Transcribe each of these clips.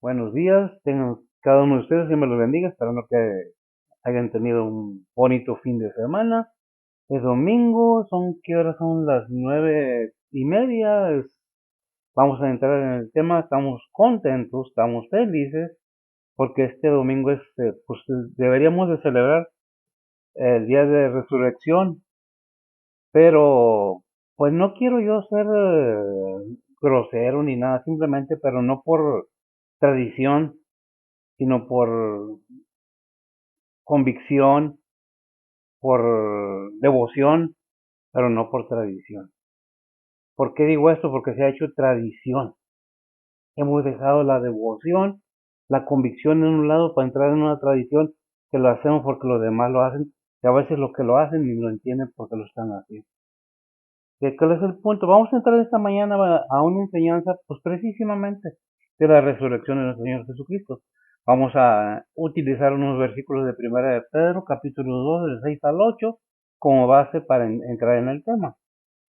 Buenos días, tengan cada uno de ustedes, Dios me los bendiga, esperando que hayan tenido un bonito fin de semana. Es domingo, ¿qué horas son? Las 9:30. Vamos a entrar en el tema, estamos contentos, estamos felices, porque este domingo pues deberíamos de celebrar el día de resurrección, pero pues no quiero yo ser grosero ni nada, simplemente, pero no por tradición, sino por convicción, por devoción, pero no por tradición. ¿Por qué digo esto? Porque se ha hecho tradición. Hemos dejado la devoción, la convicción en un lado para entrar en una tradición que lo hacemos porque los demás lo hacen, y a veces los que lo hacen ni lo entienden porque lo están haciendo. ¿Cuál es el punto? Vamos a entrar esta mañana a una enseñanza, pues precisamente, de la resurrección de nuestro Señor Jesucristo. Vamos a utilizar unos versículos de Primera de Pedro, capítulo 2, del 6 al 8, como base para entrar en el tema.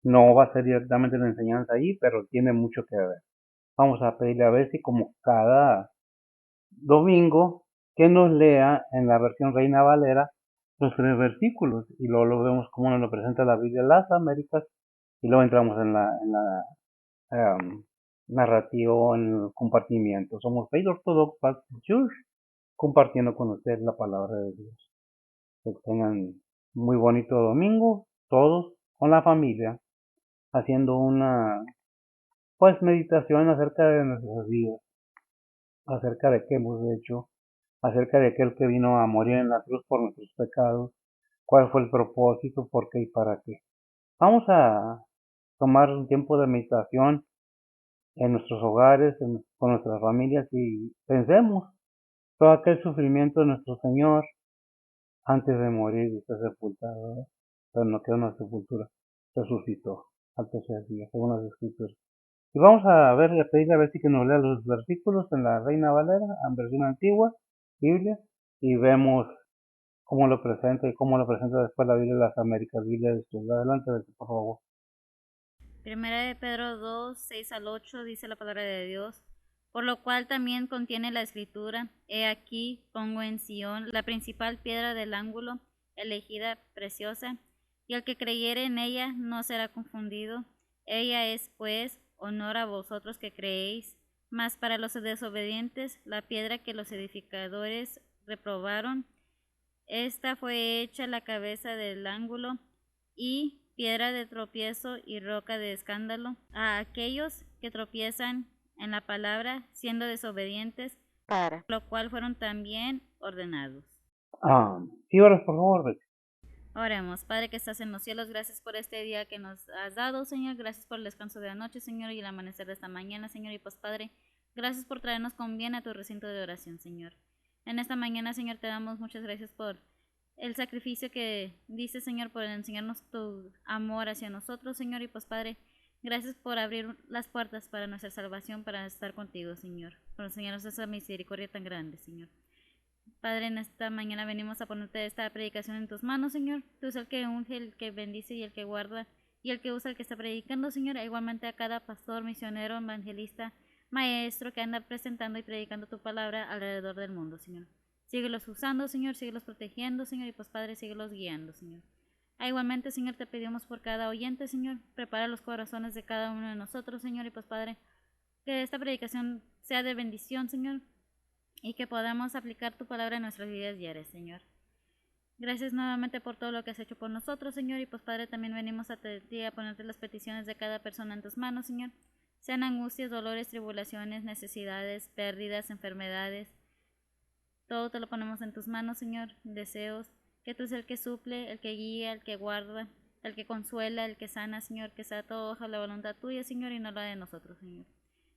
No va a ser directamente la enseñanza ahí, pero tiene mucho que ver. Vamos a pedirle a ver si como cada domingo, que nos lea en la versión Reina Valera los 3 versículos y luego lo vemos cómo nos lo presenta la Biblia de las Américas y luego entramos en la narrativa, en el compartimiento. Somos Faith Orthodox Baptist Church, compartiendo con ustedes la palabra de Dios. Que tengan muy bonito domingo, todos con la familia, haciendo una pues meditación acerca de nuestros días, acerca de qué hemos hecho, acerca de aquel que vino a morir en la cruz por nuestros pecados, cuál fue el propósito, por qué y para qué. Vamos a tomar un tiempo de meditación en nuestros hogares, con nuestras familias y pensemos todo aquel sufrimiento de nuestro Señor antes de morir y ser sepultado, ¿verdad? Pero no quedó una sepultura, resucitó al tercer día, según las escrituras. Y vamos a ver, a pedirle a ver si que nos lea los versículos en la Reina Valera, en versión antigua, Biblia, y vemos cómo lo presenta y cómo lo presenta después la Biblia de las Américas, Biblia de Estudio. Adelante, por favor. Primera de Pedro 2, 6 al 8 dice la palabra de Dios, por lo cual también contiene la escritura, he aquí pongo en Sión la principal piedra del ángulo, elegida, preciosa, y el que creyere en ella no será confundido. Ella es, pues, honor a vosotros que creéis, mas para los desobedientes la piedra que los edificadores reprobaron, esta fue hecha la cabeza del ángulo y piedra de tropiezo y roca de escándalo a aquellos que tropiezan en la palabra, siendo desobedientes, para lo cual fueron también ordenados. Sí, oras, por favor, Betty. Oremos, Padre que estás en los cielos, gracias por este día que nos has dado, Señor, gracias por el descanso de la noche, Señor, y el amanecer de esta mañana, Señor, y pues Padre, gracias por traernos con bien a tu recinto de oración, Señor. En esta mañana, Señor, te damos muchas gracias por el sacrificio que diste, Señor, por enseñarnos tu amor hacia nosotros, Señor, y pues Padre, gracias por abrir las puertas para nuestra salvación, para estar contigo, Señor, por enseñarnos esa misericordia tan grande, Señor. Padre, en esta mañana venimos a ponerte esta predicación en tus manos, Señor. Tú eres el que unge, el que bendice y el que guarda y el que usa el que está predicando, Señor. E igualmente a cada pastor, misionero, evangelista, maestro que anda presentando y predicando tu palabra alrededor del mundo, Señor. Síguelos usando, Señor, síguelos protegiendo, Señor, y pues Padre, síguelos guiando, Señor. Igualmente, Señor, te pedimos por cada oyente, Señor. Prepara los corazones de cada uno de nosotros, Señor, y pues Padre, que esta predicación sea de bendición, Señor, y que podamos aplicar tu palabra en nuestras vidas diarias, Señor. Gracias nuevamente por todo lo que has hecho por nosotros, Señor, y pues Padre, también venimos a ti a ponerte las peticiones de cada persona en tus manos, Señor. Sean angustias, dolores, tribulaciones, necesidades, pérdidas, enfermedades, todo te lo ponemos en tus manos, Señor. Deseos, que tú seas el que suple, el que guía, el que guarda, el que consuela, el que sana, Señor, que sea todo bajo la voluntad tuya, Señor, y no la de nosotros, Señor.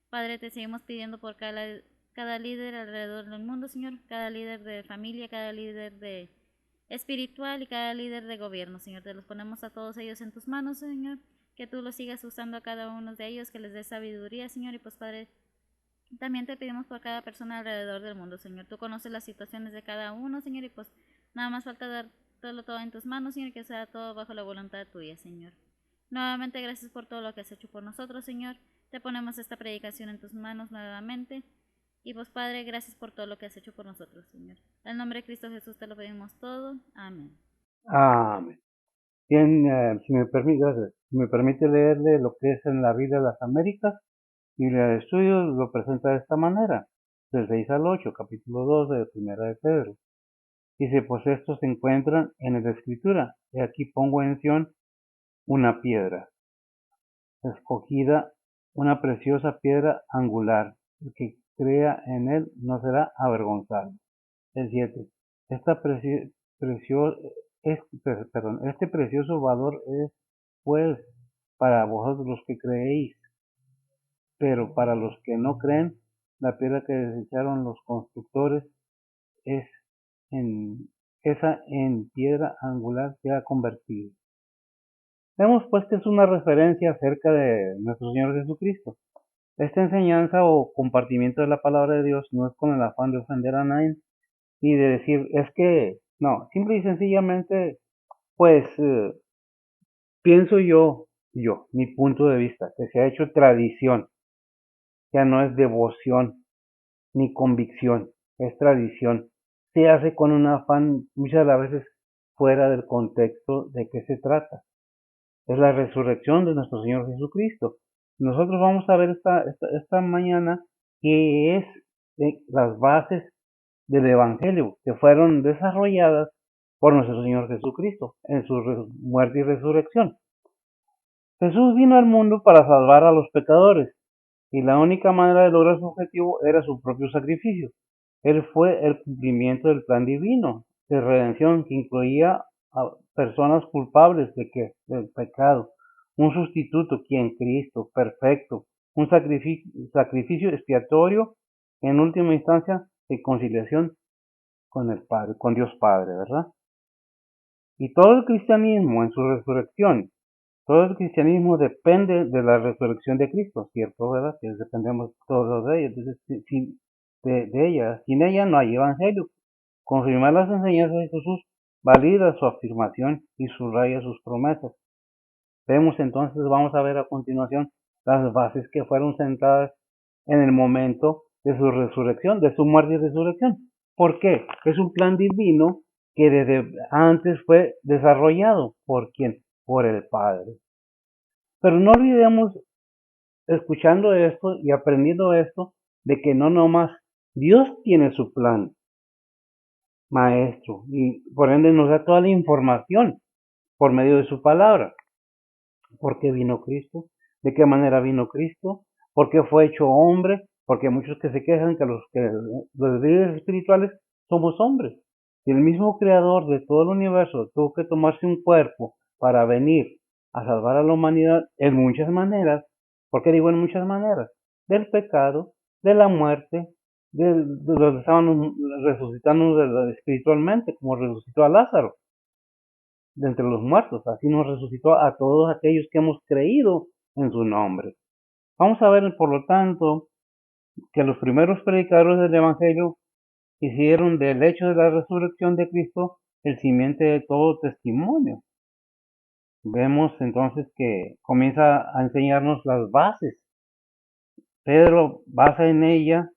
Padre, te seguimos pidiendo por cada líder alrededor del mundo, Señor, cada líder de familia, cada líder de espiritual y cada líder de gobierno, Señor. Te los ponemos a todos ellos en tus manos, Señor. Que tú los sigas usando a cada uno de ellos, que les des sabiduría, Señor. Y pues, Padre, también te pedimos por cada persona alrededor del mundo, Señor. Tú conoces las situaciones de cada uno, Señor. Y pues, nada más falta dar todo en tus manos, Señor. Que sea todo bajo la voluntad tuya, Señor. Nuevamente, gracias por todo lo que has hecho por nosotros, Señor. Te ponemos esta predicación en tus manos nuevamente. Y pues Padre, gracias por todo lo que has hecho por nosotros, Señor. En el nombre de Cristo Jesús te lo pedimos todo. Amén. Amén. Bien, si me permite, gracias. Si me permite leerle lo que es en la vida de las Américas, Biblia de Estudios lo presenta de esta manera, del 6 al 8, capítulo 2 de Primera de Pedro. Dice, pues estos se encuentran en la Escritura, y aquí pongo en Sión una piedra, escogida, una preciosa piedra angular, el que crea en él no será avergonzado. El 7. Esta este precioso valor es, pues, para vosotros los que creéis, pero para los que no creen, la piedra que desecharon los constructores es en, esa en piedra angular se ha convertido. Vemos pues que es una referencia acerca de nuestro Señor Jesucristo. Esta enseñanza o compartimiento de la palabra de Dios no es con el afán de ofender a nadie y de decir, es que, no, simple y sencillamente, pues, pienso mi punto de vista, que se ha hecho tradición, ya no es devoción ni convicción, es tradición. Se hace con un afán muchas de las veces fuera del contexto de qué se trata. Es la resurrección de nuestro Señor Jesucristo. Nosotros vamos a ver esta mañana que es las bases del Evangelio que fueron desarrolladas por nuestro Señor Jesucristo en su muerte y resurrección. Jesús vino al mundo para salvar a los pecadores y la única manera de lograr su objetivo era su propio sacrificio. Él fue el cumplimiento del plan divino de redención que incluía a personas culpables del pecado, un sustituto, quien Cristo, perfecto, un sacrificio expiatorio, en última instancia, de conciliación con el Padre, con Dios Padre, ¿verdad? Y todo el cristianismo en su resurrección, todo el cristianismo depende de la resurrección de Cristo, ¿cierto? ¿Verdad? Que dependemos todos de ella. Entonces, de ella, sin ella no hay evangelio. Confirmar las enseñanzas de Jesús valida su afirmación y subraya sus promesas. Vemos entonces, vamos a ver a continuación las bases que fueron sentadas en el momento de su resurrección, de su muerte y resurrección. ¿Por qué? Es un plan divino que desde antes fue desarrollado. ¿Por quién? Por el Padre. Pero no olvidemos, escuchando esto y aprendiendo esto, de que no nomás Dios tiene su plan maestro y por ende nos da toda la información por medio de su palabra. ¿Por qué vino Cristo? ¿De qué manera vino Cristo? ¿Por qué fue hecho hombre? Porque muchos que se quejan que los líderes espirituales somos hombres. Y el mismo creador de todo el universo tuvo que tomarse un cuerpo para venir a salvar a la humanidad en muchas maneras. ¿Por qué digo en muchas maneras? Del pecado, de la muerte, de los que estaban resucitando espiritualmente, como resucitó a Lázaro de entre los muertos. Así nos resucitó a todos aquellos que hemos creído en su nombre. Vamos a ver, por lo tanto, que los primeros predicadores del Evangelio hicieron del hecho de la resurrección de Cristo el simiente de todo testimonio. Vemos entonces que comienza a enseñarnos las bases. Pedro basa en ella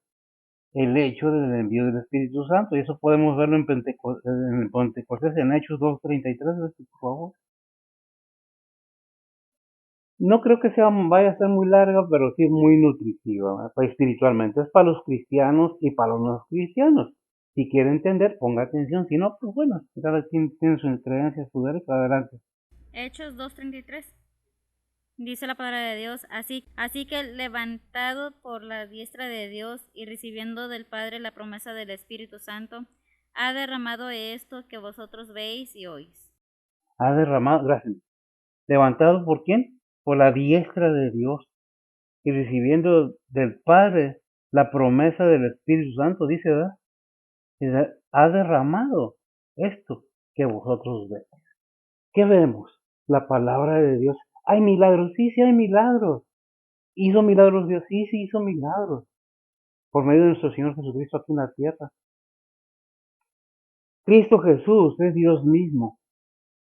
el hecho del envío del Espíritu Santo, y eso podemos verlo en Pentecostés, en Hechos 2:33, por favor. No creo que vaya a ser muy larga, pero sí muy nutritiva, espiritualmente. Es para los cristianos y para los no cristianos. Si quiere entender, ponga atención. Si no, pues bueno, cada quien tiene su creencia, su derecho, adelante. Hechos 2:33. Dice la palabra de Dios, así que levantado por la diestra de Dios y recibiendo del Padre la promesa del Espíritu Santo, ha derramado esto que vosotros veis y oís. Ha derramado, gracias. ¿Levantado por quién? Por la diestra de Dios y recibiendo del Padre la promesa del Espíritu Santo, dice, ¿verdad? Ha derramado esto que vosotros veis. ¿Qué vemos? La palabra de Dios. ¿Hay milagros? Sí, sí hay milagros. ¿Hizo milagros Dios? Sí, sí hizo milagros. Por medio de nuestro Señor Jesucristo aquí en la tierra. Cristo Jesús es Dios mismo.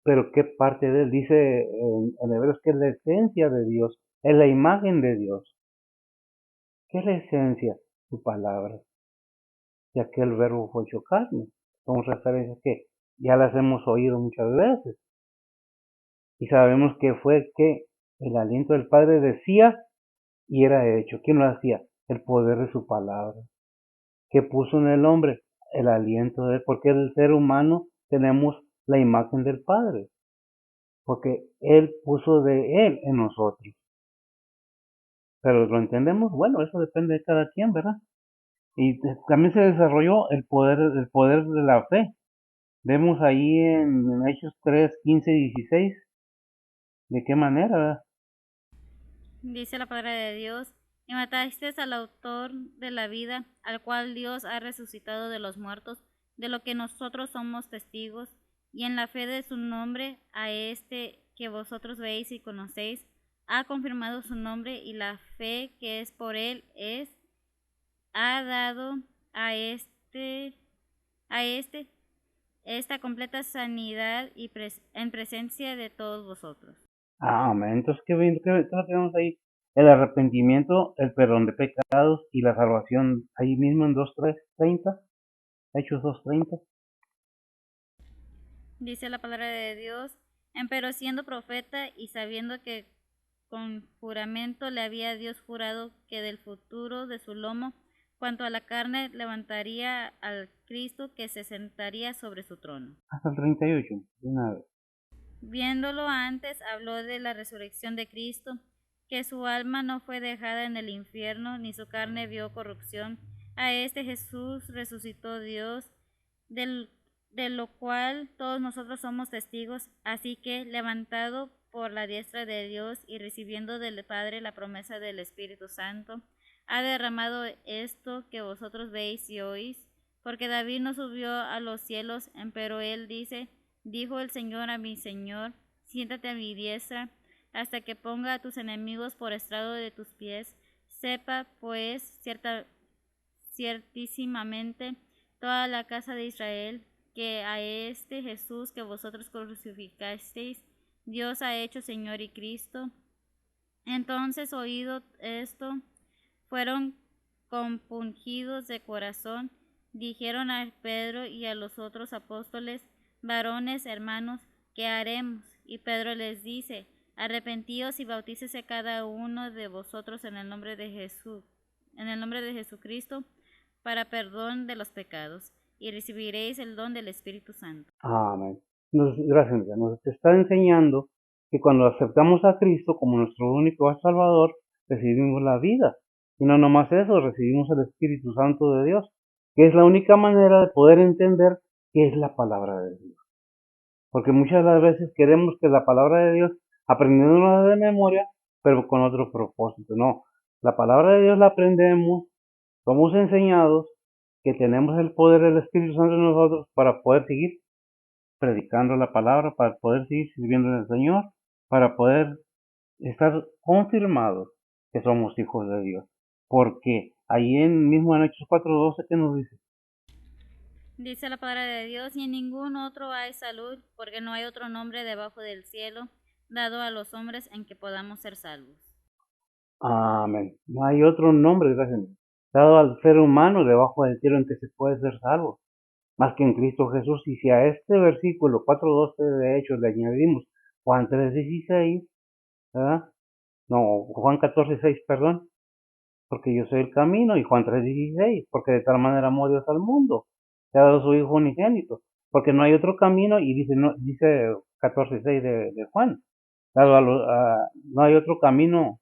Pero ¿qué parte de él? Dice en Hebreos que es la esencia de Dios. Es la imagen de Dios. ¿Qué es la esencia? Su palabra. y aquel verbo fue hecho carne. Son referencias que ya las hemos oído muchas veces. Y sabemos que fue que el aliento del Padre decía y era hecho. ¿Quién lo hacía? El poder de su palabra. ¿Qué puso en el hombre? El aliento de él. Porque el ser humano tenemos la imagen del Padre. Porque él puso de él en nosotros. Pero lo entendemos, bueno, eso depende de cada quien, ¿verdad? Y también se desarrolló el poder de la fe. Vemos ahí en Hechos 3, 15 y 16 de qué manera, ¿verdad? Dice la palabra de Dios, y mataste al autor de la vida, al cual Dios ha resucitado de los muertos, de lo que nosotros somos testigos, y en la fe de su nombre, a este que vosotros veis y conocéis, ha confirmado su nombre, y la fe que es por él ha dado a este esta completa sanidad y en presencia de todos vosotros. Amén. Entonces, ¿qué tenemos ahí? El arrepentimiento, el perdón de pecados y la salvación ahí mismo en 2:30, Hechos 2:30. Dice la palabra de Dios, empero siendo profeta y sabiendo que con juramento le había Dios jurado que del futuro de su lomo, cuanto a la carne, levantaría al Cristo que se sentaría sobre su trono. Hasta el 38, de una vez. Viéndolo antes, habló de la resurrección de Cristo, que su alma no fue dejada en el infierno, ni su carne vio corrupción. A este Jesús resucitó Dios, de lo cual todos nosotros somos testigos. Así que, levantado por la diestra de Dios y recibiendo del Padre la promesa del Espíritu Santo, ha derramado esto que vosotros veis y oís, porque David no subió a los cielos, empero él dijo el Señor a mi Señor, siéntate a mi diestra, hasta que ponga a tus enemigos por estrado de tus pies. Sepa, pues, ciertísimamente toda la casa de Israel, que a este Jesús que vosotros crucificasteis, Dios ha hecho Señor y Cristo. Entonces, oído esto, fueron compungidos de corazón, dijeron a Pedro y a los otros apóstoles, varones, hermanos, ¿qué haremos? Y Pedro les dice, arrepentíos y bautícese cada uno de vosotros en el nombre de Jesús, en el nombre de Jesucristo, para perdón de los pecados, y recibiréis el don del Espíritu Santo. Amén. Gracias, Miguel. Nos está enseñando que cuando aceptamos a Cristo como nuestro único Salvador, recibimos la vida. Y no nomás eso, recibimos el Espíritu Santo de Dios, que es la única manera de poder entender qué es la palabra de Dios. Porque muchas de las veces queremos que la palabra de Dios, aprendiéndola de memoria, pero con otro propósito. No, la palabra de Dios la aprendemos, somos enseñados que tenemos el poder del Espíritu Santo en nosotros para poder seguir predicando la palabra, para poder seguir sirviendo al Señor, para poder estar confirmados que somos hijos de Dios. Porque ahí mismo en Hechos 4:12, ¿qué nos dice? Dice la palabra de Dios, y en ningún otro hay salud, porque no hay otro nombre debajo del cielo dado a los hombres en que podamos ser salvos. Amén. No hay otro nombre, gracias, dado al ser humano debajo del cielo en que se puede ser salvo, más que en Cristo Jesús. Y si a este versículo 4:12 de Hechos le añadimos Juan 3:16, ¿verdad? No, Juan 14:6, perdón, porque yo soy el camino, y Juan 3:16, porque de tal manera amó Dios al mundo, que ha dado su Hijo unigénito, porque no hay otro camino, y dice, no, dice 14:6 de Juan, no hay otro camino,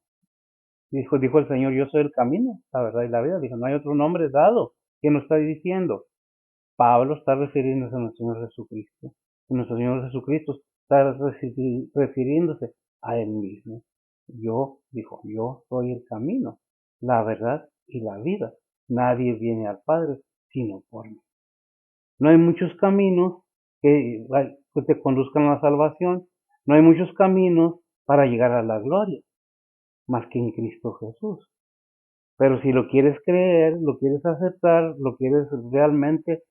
dijo el Señor, yo soy el camino, la verdad y la vida, dijo, no hay otro nombre dado. ¿Quién lo está diciendo? Pablo está refiriéndose a nuestro Señor Jesucristo, y nuestro Señor Jesucristo está refiriéndose a Él mismo. Yo soy el camino, la verdad y la vida. Nadie viene al Padre sino por mí. No hay muchos caminos que te conduzcan a la salvación. No hay muchos caminos para llegar a la gloria, más que en Cristo Jesús. Pero si lo quieres creer, lo quieres aceptar, lo quieres realmente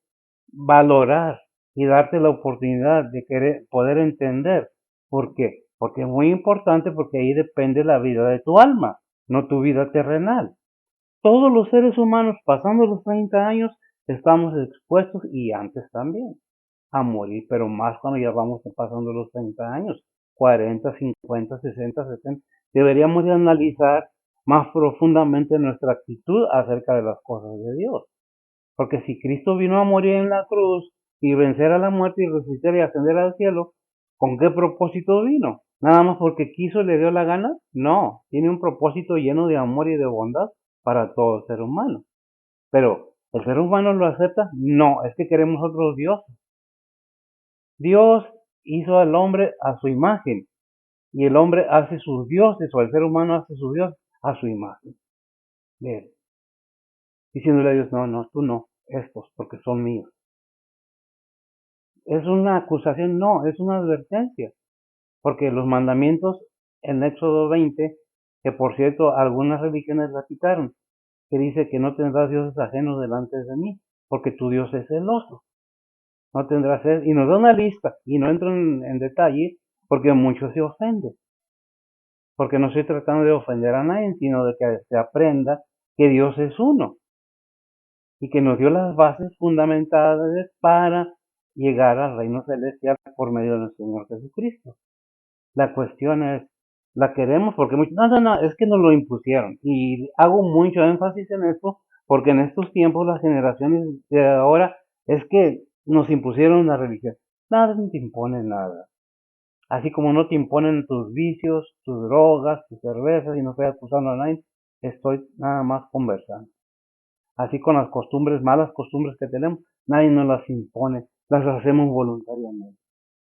valorar y darte la oportunidad de poder entender. ¿Por qué? Porque es muy importante, porque ahí depende la vida de tu alma, no tu vida terrenal. Todos los seres humanos, pasando los 30 años, estamos expuestos, y antes también, a morir, pero más cuando ya vamos pasando los 30 años, 40, 50, 60, 70. Deberíamos de analizar más profundamente nuestra actitud acerca de las cosas de Dios. Porque si Cristo vino a morir en la cruz y vencer a la muerte y resucitar y ascender al cielo, ¿con qué propósito vino? ¿Nada más porque quiso y le dio la gana? No, tiene un propósito lleno de amor y de bondad para todo ser humano. Pero, ¿el ser humano lo acepta? No, es que queremos otros dioses. Dios hizo al hombre a su imagen y el hombre hace sus dioses, o el ser humano hace sus dioses a su imagen. Bien. Diciéndole a Dios, no, no, tú no, estos, porque son míos. ¿Es una acusación? No, es una advertencia. Porque los mandamientos en Éxodo 20, que por cierto algunas religiones la quitaron, que dice que no tendrás dioses ajenos delante de mí, porque tu Dios es celoso. No tendrás sed. Y nos da una lista, y no entro en detalle, porque muchos se ofenden. Porque no estoy tratando de ofender a nadie, sino de que se aprenda que Dios es uno y que nos dio las bases fundamentales para llegar al reino celestial por medio de nuestro Señor Jesucristo. La cuestión es, ¿la queremos? Porque muchos, no, no, no, es que nos lo impusieron. Y hago mucho énfasis en esto, porque en estos tiempos las generaciones de ahora es que nos impusieron la religión. Nada, no te imponen nada. Así como no te imponen tus vicios, tus drogas, tus cervezas, y no estoy acusando a nadie, estoy nada más conversando. Así con las costumbres, malas costumbres que tenemos, nadie nos las impone, las hacemos voluntariamente.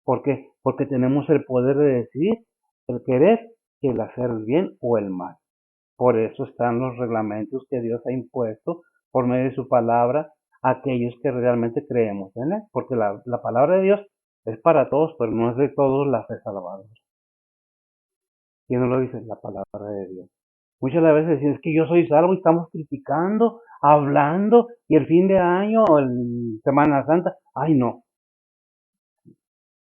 ¿Por qué? Porque tenemos el poder de decidir el querer y el hacer el bien o el mal. Por eso están los reglamentos que Dios ha impuesto por medio de su palabra a aquellos que realmente creemos en Él. Porque la palabra de Dios es para todos, pero no es de todos la fe salvadora. ¿Quién no lo dice? La palabra de Dios. Muchas veces dicen, es que yo soy salvo y estamos criticando, hablando, y el fin de año o el Semana Santa, ay no,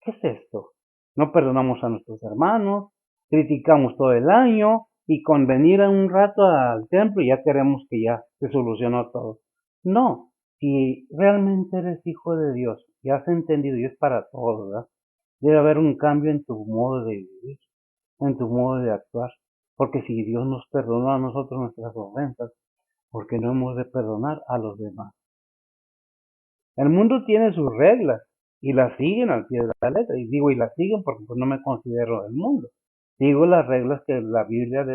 ¿qué es esto? No perdonamos a nuestros hermanos, criticamos todo el año y con venir un rato al templo ya queremos que ya se solucionó todo. No, si realmente eres hijo de Dios y has entendido, y es para todos, ¿verdad? Debe haber un cambio en tu modo de vivir, en tu modo de actuar. Porque si Dios nos perdonó a nosotros nuestras ofensas, ¿por qué no hemos de perdonar a los demás? El mundo tiene sus reglas y las siguen al pie de la letra. Y digo, y las siguen porque pues no me considero el mundo. Sigo las reglas que la Biblia,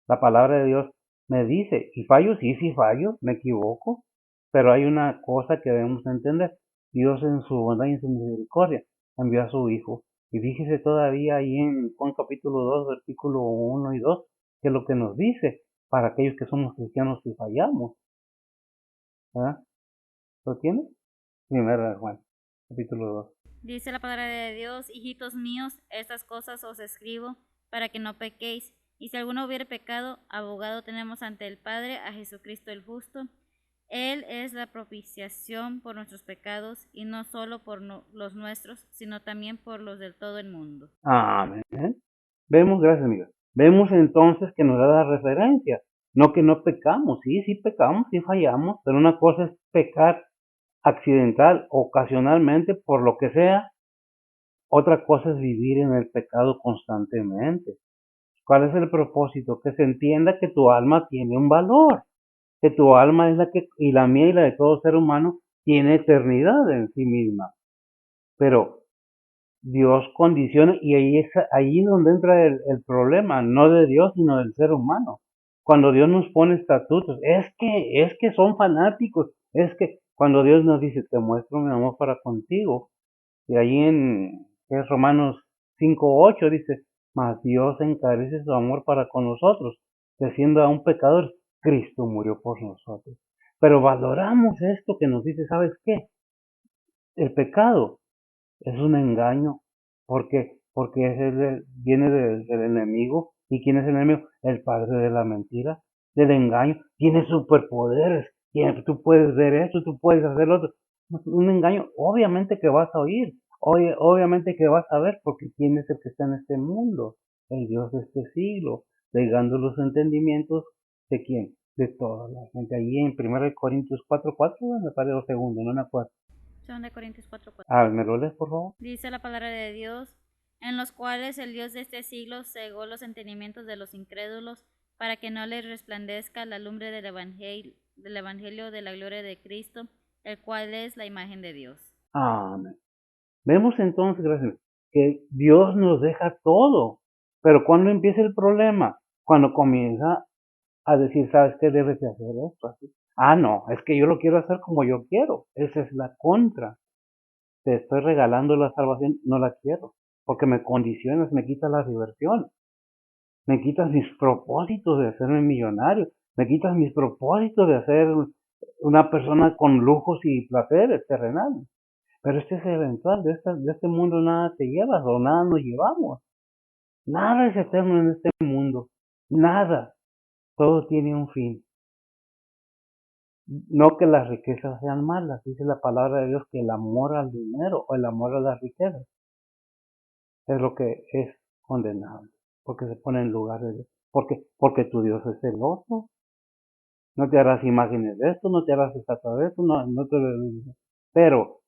la palabra de Dios me dice. Y fallo, sí, sí fallo, me equivoco. Pero hay una cosa que debemos entender. Dios en su bondad y en su misericordia envió a su Hijo. Y fíjese todavía ahí en Juan capítulo 2, versículo 1 y 2, que es lo que nos dice para aquellos que somos cristianos y fallamos. ¿Verdad? ¿Lo tiene? Primera de Juan, capítulo 2. Dice la palabra de Dios, hijitos míos, estas cosas os escribo para que no pequéis. Y si alguno hubiere pecado, abogado tenemos ante el Padre, a Jesucristo el justo. Él es la propiciación por nuestros pecados, y no solo por los nuestros, sino también por los de todo el mundo. Amén. Vemos, gracias amiga. Vemos entonces que nos da la referencia. No que no pecamos, sí, sí pecamos, sí fallamos, pero una cosa es pecar accidental, ocasionalmente, por lo que sea. Otra cosa es vivir en el pecado constantemente. ¿Cuál es el propósito? Que se entienda que tu alma tiene un valor, que tu alma es la que, y la mía y la de todo ser humano, tiene eternidad en sí misma. Pero Dios condiciona, y ahí es ahí donde entra el problema, no de Dios, sino del ser humano. Cuando Dios nos pone estatutos, es que son fanáticos, es que cuando Dios nos dice, te muestro mi amor para contigo, y ahí en es Romanos 5:8 dice, mas Dios encarece su amor para con nosotros, que siendo aún pecadores, Cristo murió por nosotros. Pero valoramos esto que nos dice, ¿sabes qué? El pecado es un engaño, porque viene del enemigo. ¿Y quién es el enemigo? El padre de la mentira, del engaño. Tiene superpoderes. Tú puedes ver esto, tú puedes hacer lo otro. Un engaño, obviamente que vas a oír, obviamente que vas a ver, porque ¿quién es el que está en este mundo? El Dios de este siglo, cegando los entendimientos de quién, de toda la gente. Allí en 1 Corintios 4:4, me parece, o segundo, no me acuerdo. 2 Corintios 4:4. ¿Me lo lees, por favor? Dice la palabra de Dios, en los cuales el Dios de este siglo cegó los entendimientos de los incrédulos, para que no les resplandezca la lumbre del evangelio de la gloria de Cristo, el cual es la imagen de Dios. Amén. Vemos entonces, gracias, que Dios nos deja todo. Pero cuando empieza el problema, cuando comienza a decir, ¿sabes qué? Debes de hacer esto así. No, es que yo lo quiero hacer como yo quiero. Esa es la contra. Te estoy regalando la salvación, no la quiero. Porque me condicionas, me quitas la diversión. Me quitas mis propósitos de hacerme millonario. Me quitas mis propósitos de hacer una persona con lujos y placeres terrenales. Pero este es eventual, de este mundo nada te llevas o nada nos llevamos. Nada es eterno en este mundo. Nada. Todo tiene un fin. No que las riquezas sean malas. Dice la palabra de Dios que el amor al dinero o el amor a las riquezas es lo que es condenable. Porque se pone en lugar de Dios. Porque tu Dios es celoso. No te harás imágenes de esto, no te harás estatua de esto, no te... Pero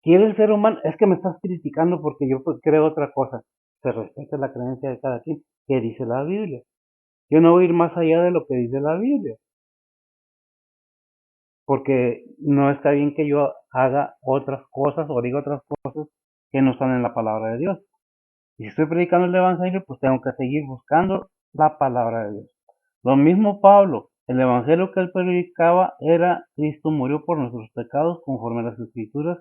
quiere el ser humano, es que me estás criticando porque yo creo otra cosa. Se respeta la creencia de cada quien. ¿Qué dice la Biblia? Yo no voy a ir más allá de lo que dice la Biblia. Porque no está bien que yo haga otras cosas o diga otras cosas que no están en la palabra de Dios. Y si estoy predicando el Evangelio, pues tengo que seguir buscando la palabra de Dios. Lo mismo Pablo, el Evangelio que él predicaba era Cristo murió por nuestros pecados conforme a las Escrituras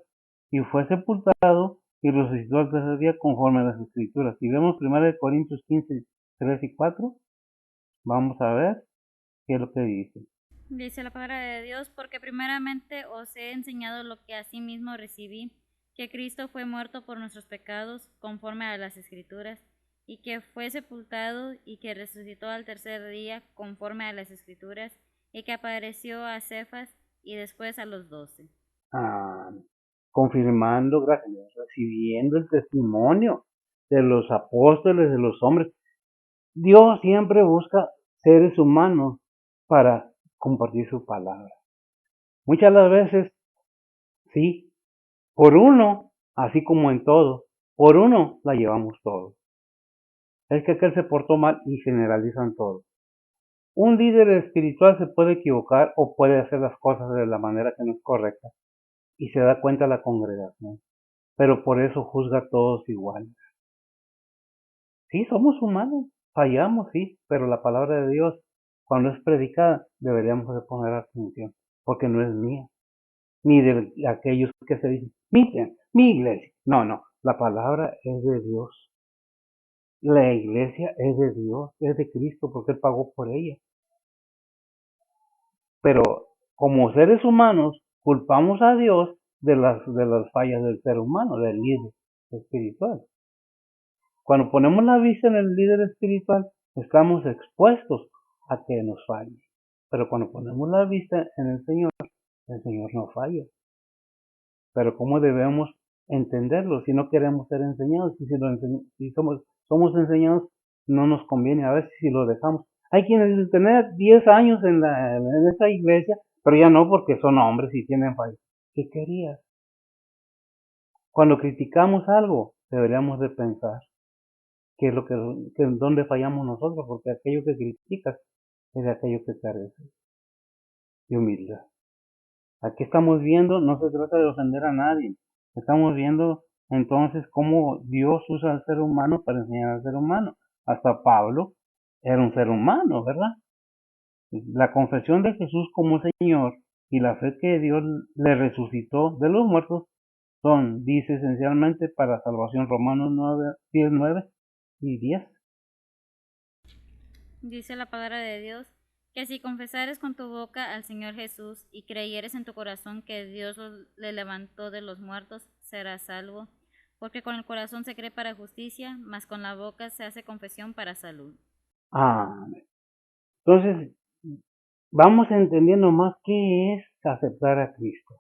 y fue sepultado y resucitó al tercer día conforme a las Escrituras. Si vemos 1 Corintios 15, 3 y 4, vamos a ver qué es lo que dice. Dice la palabra de Dios, porque primeramente os he enseñado lo que asimismo recibí, que Cristo fue muerto por nuestros pecados, conforme a las Escrituras, y que fue sepultado y que resucitó al tercer día, conforme a las Escrituras, y que apareció a Cefas y después a los 12. Confirmando, gracias, recibiendo el testimonio de los apóstoles, de los hombres. Dios siempre busca seres humanos para compartir su palabra. Muchas las veces, sí, por uno, así como en todo, por uno la llevamos todo. Es que aquel se portó mal y generalizan todo. Un líder espiritual se puede equivocar o puede hacer las cosas de la manera que no es correcta y se da cuenta la congregación, pero por eso juzga a todos iguales. Sí, somos humanos, fallamos, sí, pero la palabra de Dios, cuando es predicada, deberíamos de poner atención, porque no es mía, ni de aquellos que se dicen, mi iglesia. No, la palabra es de Dios. La iglesia es de Dios, es de Cristo, porque Él pagó por ella. Pero como seres humanos, culpamos a Dios de las fallas del ser humano, del líder espiritual. Cuando ponemos la vista en el líder espiritual, estamos expuestos a que nos falle. Pero cuando ponemos la vista en el Señor no falla. Pero ¿cómo debemos entenderlo si no queremos ser enseñados? Si somos enseñados, no nos conviene a veces si lo dejamos. Hay quienes tener 10 años en esa iglesia, pero ya no porque son hombres y tienen fallas. ¿Qué querías? Cuando criticamos algo, deberíamos de pensar qué es dónde fallamos nosotros, porque aquello que criticas es de aquello que carece de humildad. Aquí estamos viendo, no se trata de ofender a nadie, estamos viendo entonces cómo Dios usa al ser humano para enseñar al ser humano. Hasta Pablo era un ser humano, ¿verdad? La confesión de Jesús como Señor y la fe que Dios le resucitó de los muertos dice esencialmente para salvación. Romanos 10, 9 y 10. Dice la palabra de Dios, que si confesares con tu boca al Señor Jesús y creyeres en tu corazón que Dios le levantó de los muertos, serás salvo, porque con el corazón se cree para justicia, mas con la boca se hace confesión para salud. Amén. Entonces, vamos entendiendo más qué es aceptar a Cristo.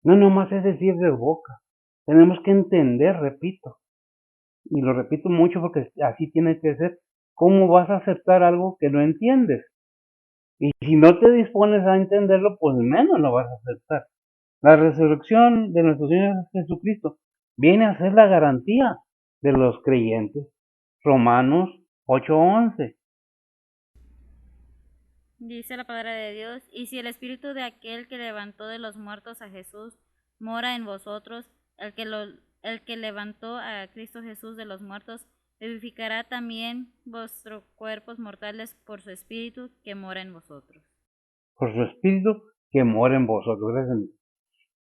No nomás es decir de boca. Tenemos que entender, repito, y lo repito mucho porque así tiene que ser. ¿Cómo vas a aceptar algo que no entiendes? Y si no te dispones a entenderlo, pues menos lo vas a aceptar. La resurrección de nuestro Señor Jesucristo viene a ser la garantía de los creyentes. Romanos 8:11. Dice la palabra de Dios, y si el espíritu de aquel que levantó de los muertos a Jesús mora en vosotros, el que levantó a Cristo Jesús de los muertos, vivificará también vuestros cuerpos mortales por su espíritu que mora en vosotros. Por su espíritu que mora en vosotros.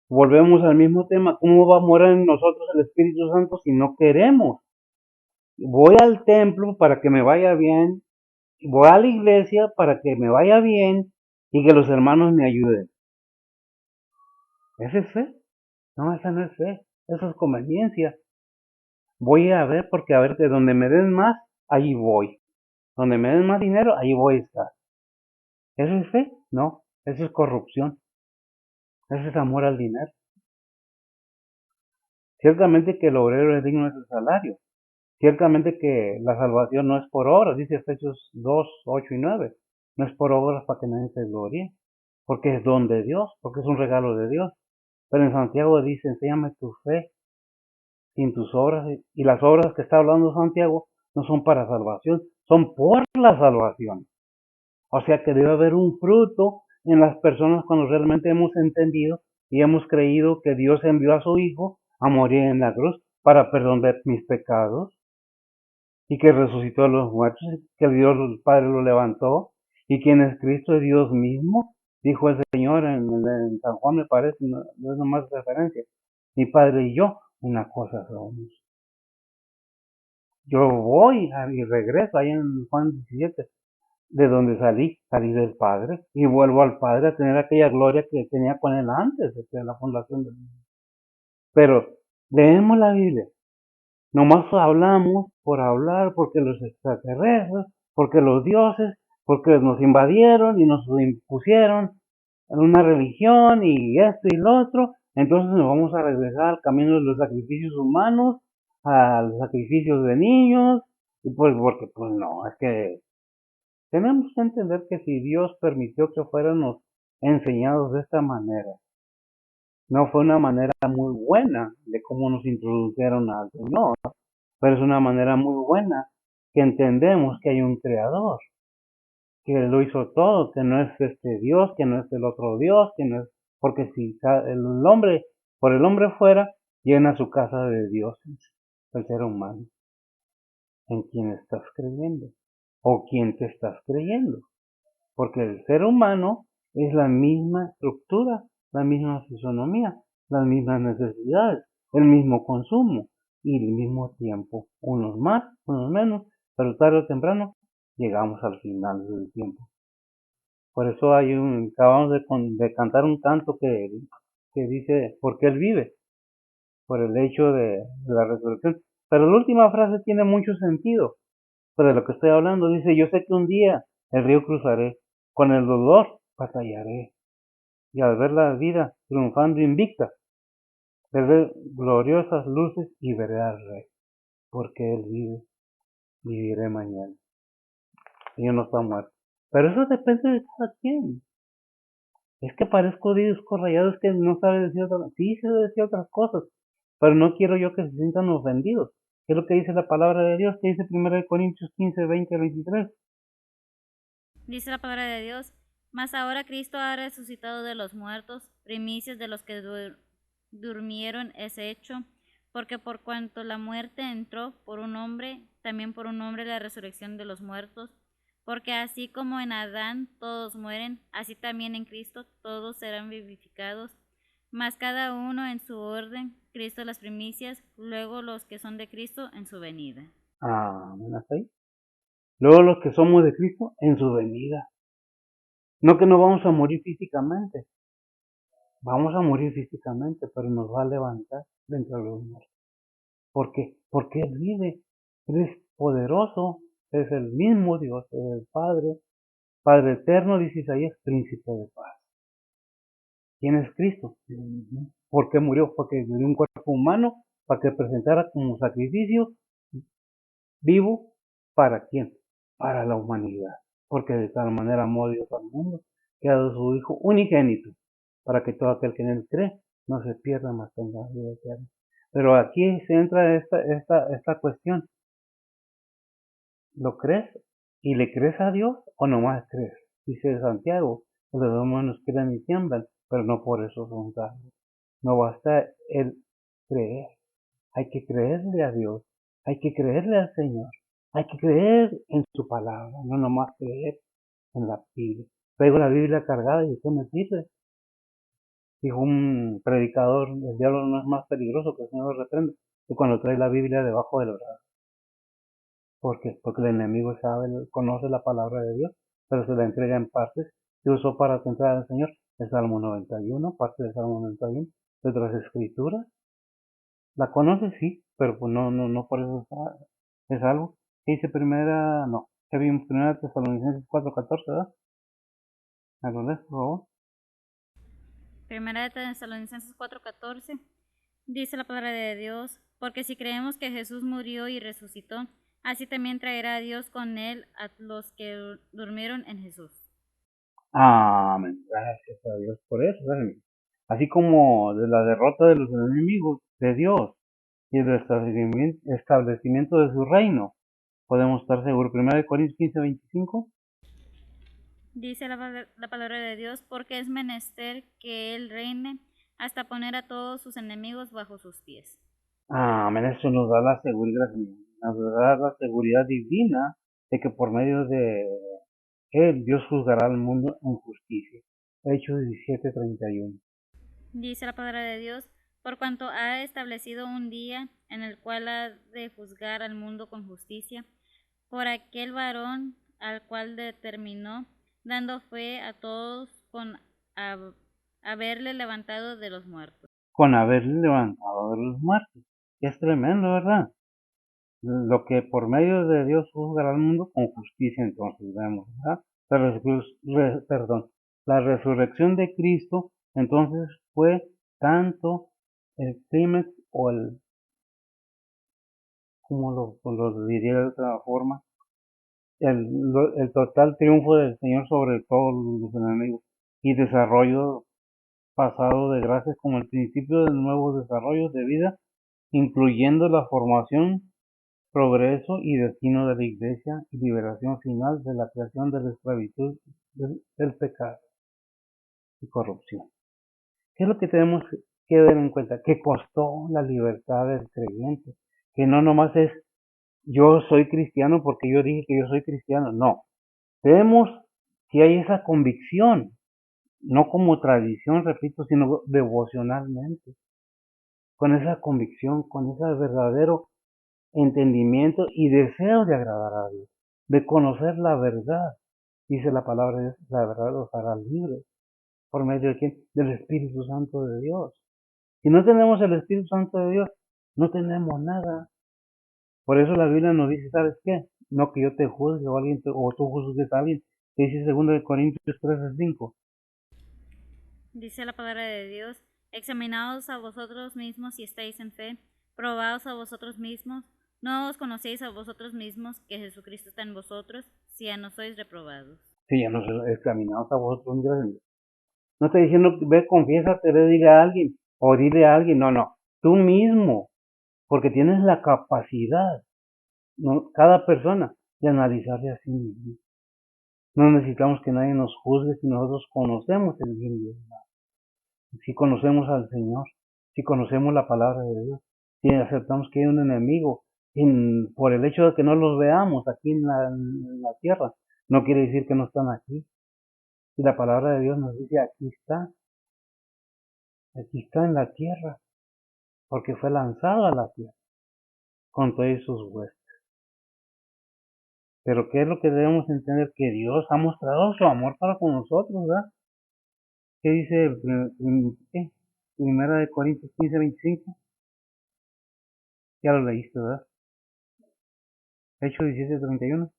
Volvemos al mismo tema. ¿Cómo va a morar en nosotros el Espíritu Santo si no queremos? Voy al templo para que me vaya bien, voy a la iglesia para que me vaya bien y que los hermanos me ayuden. ¿Esa es fe? No, esa no es fe. Eso es conveniencia. Voy a ver porque a ver de donde me den más, ahí voy. Donde me den más dinero, ahí voy a estar. ¿Eso es fe? No, eso es corrupción. Eso es amor al dinero. Ciertamente que el obrero es digno de su salario. Ciertamente que la salvación no es por obras, dice Efesios 2, 8 y 9. No es por obras para que nadie se gloríe, porque es don de Dios, porque es un regalo de Dios. Pero en Santiago dice, enséñame tu fe sin tus obras. Y las obras que está hablando Santiago no son para salvación, son por la salvación. O sea que debe haber un fruto en las personas cuando realmente hemos entendido y hemos creído que Dios envió a su Hijo a morir en la cruz para perdonar mis pecados y que resucitó a los muertos, que Dios el Padre lo levantó, y quien es Cristo es Dios mismo, dijo el Señor en San Juan, me parece, no es nomás referencia. Mi Padre y yo, una cosa somos. Yo voy y regreso ahí en Juan 17, de donde salí del Padre, y vuelvo al Padre a tener aquella gloria que tenía con Él antes de la fundación del mundo. Pero leemos la Biblia. Nomás hablamos por hablar, porque los extraterrestres, porque los dioses, porque nos invadieron y nos impusieron en una religión y esto y lo otro. Entonces nos vamos a regresar al camino de los sacrificios humanos, a los sacrificios de niños, y pues porque pues no, es que tenemos que entender que si Dios permitió que fuéramos enseñados de esta manera, no fue una manera muy buena de cómo nos introdujeron al Señor, pero es una manera muy buena que entendemos que hay un creador, que lo hizo todo, que no es este Dios, que no es el otro Dios, que no es, porque si el hombre, por el hombre fuera, llena su casa de dioses, el ser humano, en quien estás creyendo, o quién te estás creyendo, porque el ser humano es la misma estructura, la misma fisonomía, las mismas necesidades, el mismo consumo y el mismo tiempo, unos más, unos menos, pero tarde o temprano llegamos al final del tiempo. Por eso acabamos de cantar un canto que dice, porque Él vive, por el hecho de la resurrección. Pero la última frase tiene mucho sentido, pero de lo que estoy hablando dice, yo sé que un día el río cruzaré, con el dolor batallaré, y al ver la vida triunfando invicta, veré gloriosas luces y veré al Rey, porque Él vive, viviré mañana. Y yo no está muerto. Pero eso depende de cada quien. Es que parezco disco rayado, es que no sabe decir otras cosas. Sí, se decir otras cosas, pero no quiero yo que se sientan ofendidos. ¿Qué es lo que dice la palabra de Dios? Que dice 1 Corintios 15, 20 al 23. Dice la palabra de Dios, mas ahora Cristo ha resucitado de los muertos, primicias de los que durmieron es hecho, porque por cuanto la muerte entró por un hombre, también por un hombre la resurrección de los muertos, porque así como en Adán todos mueren, así también en Cristo todos serán vivificados, mas cada uno en su orden, Cristo las primicias, luego los que son de Cristo en su venida. Amén, hasta ahí. Luego los que somos de Cristo en su venida. No que no vamos a morir físicamente. Vamos a morir físicamente, pero nos va a levantar dentro de los muertos. ¿Por qué? Porque Él vive. Él es poderoso. Es el mismo Dios, es el Padre. Padre eterno, dice Isaías, príncipe de paz. ¿Quién es Cristo? ¿Por qué murió? Porque murió un cuerpo humano para que presentara como sacrificio vivo. ¿Para quién? Para la humanidad. porque de tal manera amó Dios al mundo, que ha dado su Hijo unigénito, para que todo aquel que en él cree no se pierda, mas tenga vida eterna. Pero aquí se entra esta cuestión. ¿Lo crees? ¿Y le crees a Dios o nomás crees? Dice Santiago, los demonios creen y tiemblan, pero no por eso son salvos. No basta el creer, hay que creerle a Dios, hay que creerle al Señor, hay que creer en su palabra, no nomás creer en la Biblia. Traigo la Biblia cargada y ¿qué me sirve? Dijo un predicador, el diablo no es más peligroso que el Señor lo reprende que cuando trae la Biblia debajo del brazo. ¿Por qué? Porque el enemigo sabe, conoce la palabra de Dios, pero se la entrega en partes. Se usó para centrar al Señor el Salmo 91, parte del Salmo 91, de otras escrituras. La conoce, sí, pero pues no por eso es algo. ¿Qué dice primera? No. ¿Qué vimos? Primera Tesalonicenses 4:14, ¿verdad? ¿Me lo lees, por favor? Primera de Tesalonicenses 4:14 dice la palabra de Dios, porque si creemos que Jesús murió y resucitó, así también traerá a Dios con él a los que durmieron en Jesús. Amén. Gracias a Dios por eso. ¿Verdad? Así como de la derrota de los enemigos de Dios y el establecimiento de su reino, podemos estar seguros. 1 Corintios 15:25. Dice la palabra de Dios, porque es menester que él reine hasta poner a todos sus enemigos bajo sus pies. Amén. Eso nos da la seguridad, nos da la seguridad divina de que por medio de Él Dios juzgará al mundo en justicia. Hechos 17:31. Dice la palabra de Dios, por cuanto ha establecido un día en el cual ha de juzgar al mundo con justicia, por aquel varón al cual determinó, dando fe a todos con haberle levantado de los muertos. Con haberle levantado de los muertos. Es tremendo, ¿verdad? Lo que por medio de Dios juzgará al mundo con justicia, entonces vemos, ¿verdad? La resurrección de Cristo, entonces fue tanto el clímax o como lo diría de otra forma, el total triunfo del Señor sobre todos los enemigos y desarrollo pasado de gracias como el principio de nuevos desarrollos de vida, incluyendo la formación, progreso y destino de la Iglesia y liberación final de la creación de la esclavitud del pecado y corrupción. ¿Qué es lo que tenemos que tener en cuenta? Que costó la libertad del creyente, que no nomás es yo soy cristiano porque yo dije que yo soy cristiano, no. Vemos que hay esa convicción, no como tradición, repito, sino devocionalmente, con esa convicción, con ese verdadero entendimiento y deseo de agradar a Dios, de conocer la verdad. Dice la palabra de Dios, la verdad los hará libres. ¿Por medio de quién? Del Espíritu Santo de Dios. Si no tenemos el Espíritu Santo de Dios, no tenemos nada. Por eso la Biblia nos dice, ¿sabes qué? No que yo te juzgue o alguien o tú juzgues a alguien. Que dice 2 Corintios 13:5. Dice la palabra de Dios, examinaos a vosotros mismos si estáis en fe, probaos a vosotros mismos, no os conocéis a vosotros mismos que Jesucristo está en vosotros, si ya no sois reprobados. Sí, ya nos examinamos a vosotros mismos. No estoy diciendo, ve, confiésate, ve, dile a alguien, o dile a alguien, no, tú mismo, porque tienes la capacidad, ¿no? Cada persona, de analizarse a sí mismo. No necesitamos que nadie nos juzgue si nosotros conocemos el bien de Dios, si conocemos al Señor, si conocemos la palabra de Dios, si aceptamos que hay un enemigo, por el hecho de que no los veamos aquí en la tierra, no quiere decir que no están aquí. Y la palabra de Dios nos dice, aquí está en la tierra, porque fue lanzado a la tierra con todos sus huestes. Pero ¿qué es lo que debemos entender? Que Dios ha mostrado su amor para con nosotros, ¿verdad? ¿Qué dice Primera de Corintios 15:25? Ya lo leíste, ¿verdad? Hechos 17:31.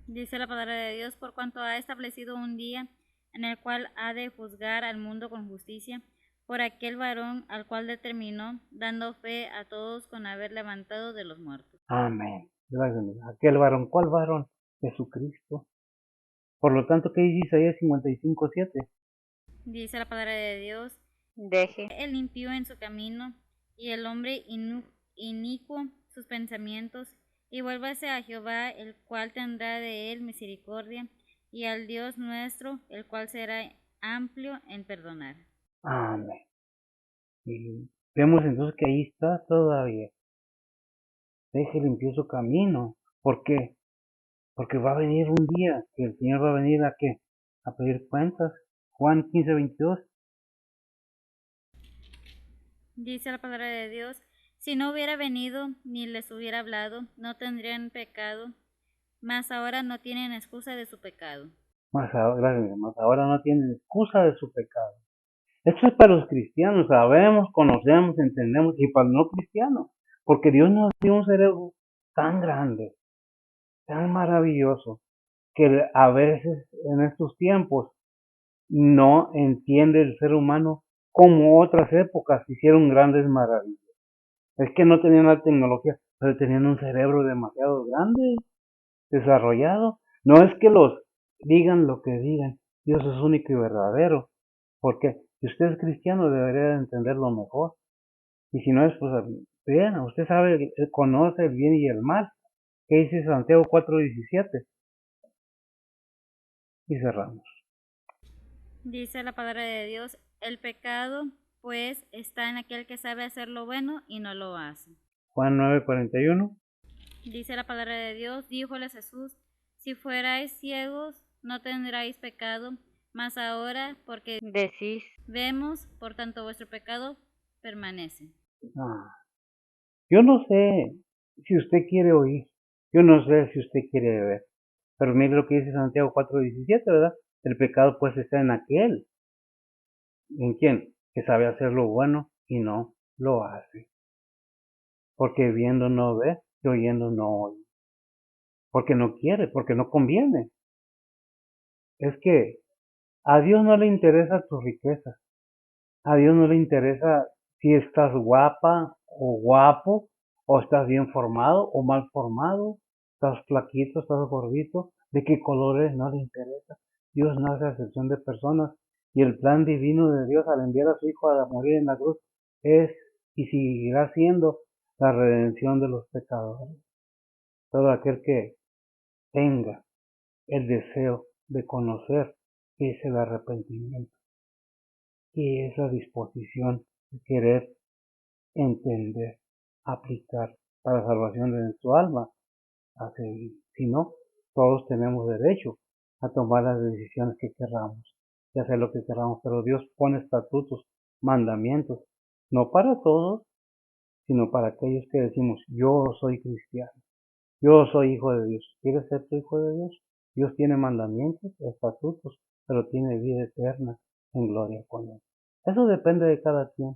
Dice la palabra de Dios, por cuanto ha establecido un día en el cual ha de juzgar al mundo con justicia, por aquel varón al cual determinó, dando fe a todos con haber levantado de los muertos. Amén. Gracias. Aquel varón, ¿cuál varón? Jesucristo. Por lo tanto, ¿qué dice Isaías 55:7? Dice la palabra de Dios: Deje el impío en su camino y el hombre inicuo sus pensamientos, y vuélvase a Jehová, el cual tendrá de él misericordia, y al Dios nuestro, el cual será amplio en perdonar. Amén. Y vemos entonces que ahí está todavía. Deje limpio su camino. ¿Por qué? Porque va a venir un día que el Señor va a venir ¿a qué? A pedir cuentas. Juan 15:22. Dice la palabra de Dios: si no hubiera venido ni les hubiera hablado, no tendrían pecado, mas ahora no tienen excusa de su pecado. Gracias, hermanos. Ahora no tienen excusa de su pecado. Esto es para los cristianos. Sabemos, conocemos, entendemos. Y para los no cristianos. Porque Dios nos dio un cerebro tan grande, tan maravilloso, que a veces en estos tiempos no entiende el ser humano como otras épocas hicieron grandes maravillas. Es que no tenían la tecnología, pero tenían un cerebro demasiado grande, desarrollado. No es que los digan lo que digan, Dios es único y verdadero, porque si usted es cristiano debería de entenderlo mejor. Y si no es, pues bien, usted sabe, conoce el bien y el mal. ¿Qué dice Santiago 4:17? Y cerramos. Dice la palabra de Dios: el pecado, pues, está en aquel que sabe hacer lo bueno y no lo hace. Juan 9:41. Dice la palabra de Dios: díjoles Jesús: si fuerais ciegos, no tendráis pecado, mas ahora, porque decís vemos, por tanto vuestro pecado permanece. Ah, yo no sé si usted quiere oír, yo no sé si usted quiere ver, pero mire lo que dice Santiago 4:17, ¿verdad? El pecado pues está en aquel, ¿en quién? Que sabe hacer lo bueno y no lo hace. Porque viendo no ve y oyendo no oye. Porque no quiere, porque no conviene. Es que a Dios no le interesa tu riqueza. A Dios no le interesa si estás guapa o guapo, o estás bien formado o mal formado, estás flaquito, estás gordito, de qué colores no le interesa. Dios no hace acepción de personas, y el plan divino de Dios al enviar a su Hijo a morir en la cruz es y seguirá siendo la redención de los pecadores. Todo aquel que tenga el deseo de conocer qué es el arrepentimiento, qué es la disposición de querer entender, aplicar para la salvación de su alma, a seguir. Si no, todos tenemos derecho a tomar las decisiones que queramos y hacer lo que queramos, pero Dios pone estatutos, mandamientos, no para todos, sino para aquellos que decimos, yo soy cristiano, yo soy hijo de Dios. ¿Quieres ser tu hijo de Dios? Dios tiene mandamientos, estatutos, pero tiene vida eterna en gloria con Él. Eso depende de cada quien.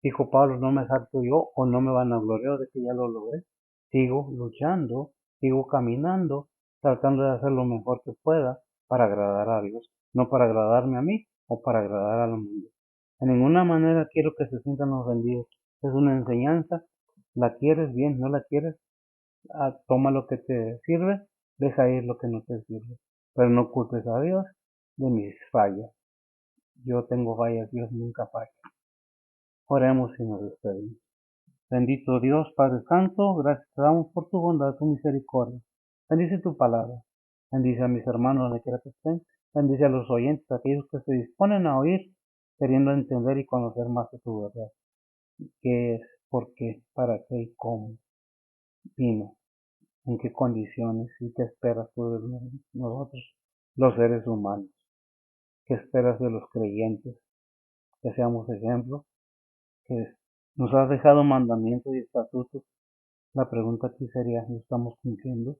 Dijo Pablo, no me jacto yo o no me vanagloreo de que ya lo logré. Sigo luchando, sigo caminando, tratando de hacer lo mejor que pueda para agradar a Dios, no para agradarme a mí o para agradar al mundo. De ninguna manera quiero que se sientan ofendidos. Es una enseñanza, la quieres bien, no la quieres, toma lo que te sirve, deja ir lo que no te sirve. Pero no culpes a Dios de mis fallas. Yo tengo fallas, Dios nunca falla. Oremos y nos despedimos. Bendito Dios, Padre Santo, gracias te damos por tu bondad, tu misericordia. Bendice tu palabra. Bendice a mis hermanos donde quiera que estén. Bendice a los oyentes, aquellos que se disponen a oír, queriendo entender y conocer más de tu verdad. ¿Qué es? ¿Por qué? ¿Para qué? ¿Y cómo? Vino. ¿En qué condiciones? ¿Y qué esperas tú de nosotros, los seres humanos? ¿Qué esperas de los creyentes? Que seamos ejemplo, que nos has dejado mandamientos y estatutos. La pregunta aquí sería, ¿lo estamos cumpliendo?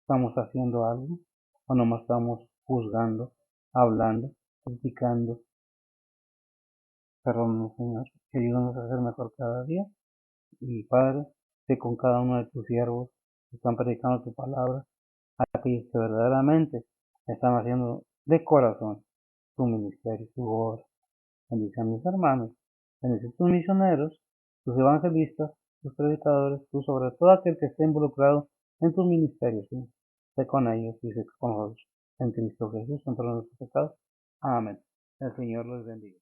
¿Estamos haciendo algo? ¿O nomás estamos juzgando, hablando, criticando? Perdónanos, Señor, que ayúdanos a ser mejor cada día. Y Padre, sé con cada uno de tus siervos que están predicando tu palabra, aquellos que verdaderamente están haciendo de corazón tu ministerio, tu obra. Bendice a mis hermanos, bendice a tus misioneros, tus evangelistas, tus predicadores, tú sobre todo aquel que esté involucrado en tu ministerio, Señor. Sé con ellos y sé con nosotros. En Cristo Jesús, en todos nuestros pecados. Amén. El Señor los bendiga.